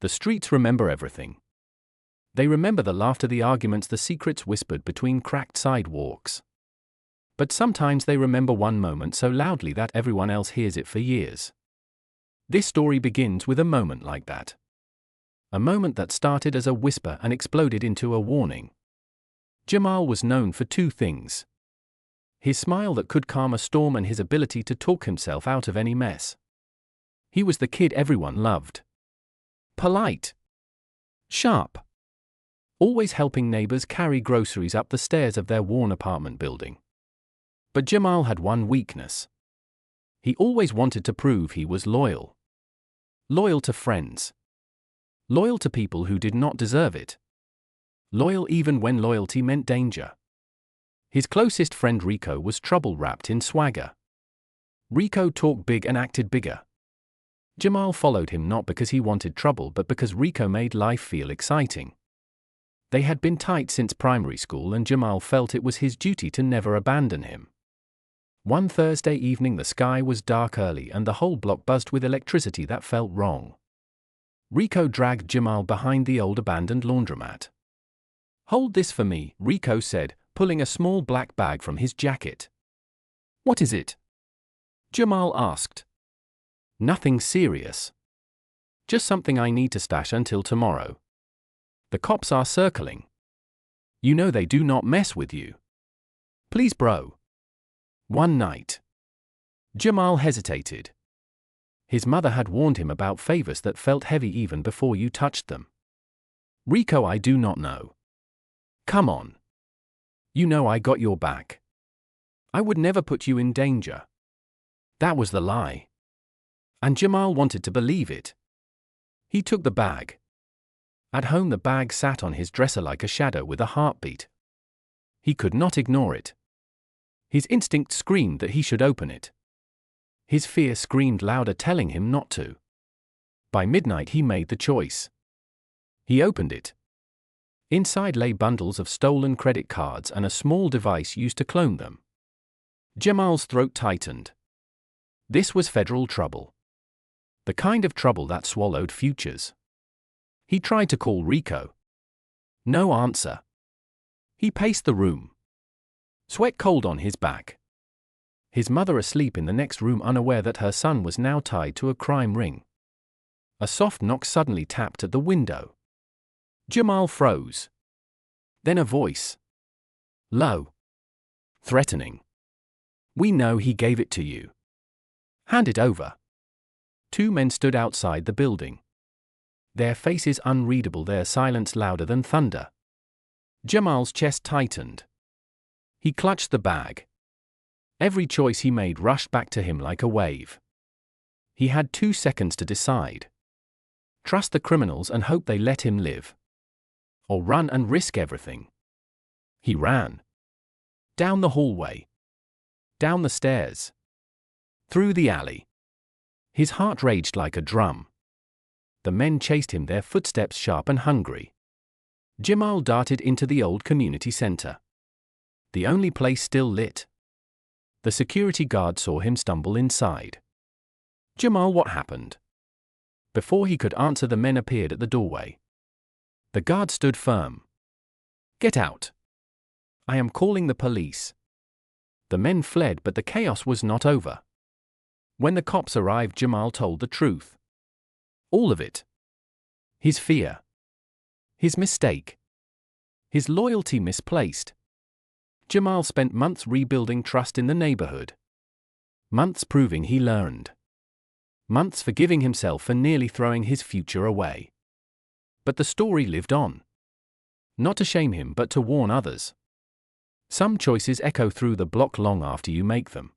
The streets remember everything. They remember the laughter, the arguments, the secrets whispered between cracked sidewalks. But sometimes they remember one moment so loudly that everyone else hears it for years. This story begins with a moment like that. A moment that started as a whisper and exploded into a warning. Jamal was known for two things: his smile that could calm a storm and his ability to talk himself out of any mess. He was the kid everyone loved. Polite. Sharp. Always helping neighbors carry groceries up the stairs of their worn apartment building. But Jamal had one weakness. He always wanted to prove he was loyal. Loyal to friends. Loyal to people who did not deserve it. Loyal even when loyalty meant danger. His closest friend Rico was trouble wrapped in swagger. Rico talked big and acted bigger. Jamal followed him not because he wanted trouble but because Rico made life feel exciting. They had been tight since primary school and Jamal felt it was his duty to never abandon him. One Thursday evening the sky was dark early and the whole block buzzed with electricity that felt wrong. Rico dragged Jamal behind the old abandoned laundromat. "Hold this for me," Rico said, pulling a small black bag from his jacket. "What is it?" Jamal asked. "Nothing serious. Just something I need to stash until tomorrow. The cops are circling. You know they do not mess with you. Please, bro." One night. Jamal hesitated. His mother had warned him about favors that felt heavy even before you touched them. "Rico, I do not know." "Come on. You know I got your back. I would never put you in danger." That was the lie. And Jamal wanted to believe it. He took the bag. At home the bag sat on his dresser like a shadow with a heartbeat. He could not ignore it. His instinct screamed that he should open it. His fear screamed louder telling him not to. By midnight he made the choice. He opened it. Inside lay bundles of stolen credit cards and a small device used to clone them. Jamal's throat tightened. This was federal trouble. The kind of trouble that swallowed futures. He tried to call Rico. No answer. He paced the room. Sweat cold on his back. His mother asleep in the next room, unaware that her son was now tied to a crime ring. A soft knock suddenly tapped at the window. Jamal froze. Then a voice. Low. Threatening. "We know he gave it to you. Hand it over." Two men stood outside the building. Their faces unreadable, their silence louder than thunder. Jamal's chest tightened. He clutched the bag. Every choice he made rushed back to him like a wave. He had 2 seconds to decide. Trust the criminals and hope they let him live. Or run and risk everything. He ran. Down the hallway. Down the stairs. Through the alley. His heart raged like a drum. The men chased him, their footsteps sharp and hungry. Jamal darted into the old community center. The only place still lit. The security guard saw him stumble inside. "Jamal, what happened?" Before he could answer, the men appeared at the doorway. The guard stood firm. "Get out. I am calling the police." The men fled, but the chaos was not over. When the cops arrived, Jamal told the truth. All of it. His fear. His mistake. His loyalty misplaced. Jamal spent months rebuilding trust in the neighborhood. Months proving he learned. Months forgiving himself for nearly throwing his future away. But the story lived on. Not to shame him, but to warn others. Some choices echo through the block long after you make them.